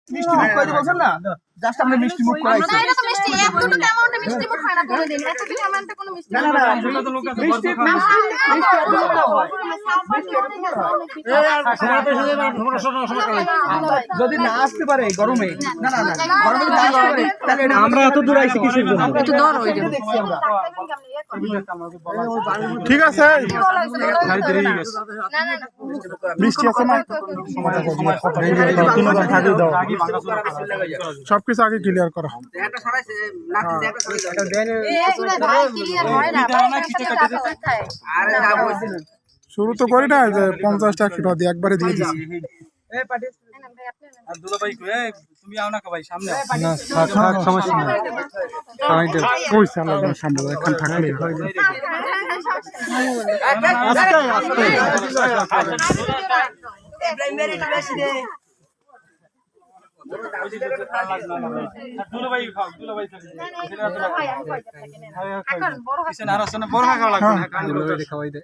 মিষ্টি মুখ করে বলছেন না জাস্ট আমরা মিষ্টি মুখ করাইছি না এটা তো মিষ্টি এতটুকু অ্যামাউন্টে মিষ্টি মুখ হয় না কোনোদিন এতটুকু অ্যামাউন্টে কোনো মিষ্টি না না সেটা তো লোক আছে মিষ্টি মিষ্টি এত না হয় যদি না আসতে পারে গরমে না না না গরমে না আসতে পারে তাহলে আমরা এত দূর আইছি কিসের জন্য একটু দর হই যাবে দেখছি আমরা ঠিক আছে না না মিষ্টি আছে না সবকিছু আগে ক্লিয়ার করো শুরু তো করি না যে 50 টাকা কিলো দিয়ে একবারে দিয়ে দিছি তুমি আও না ভাই সামনে না থাক সমস্যা নেই আইতে কইছ আলাদা সামনে এখন থাকলে বড় খাওয়া লাগবে খাওয়াই দে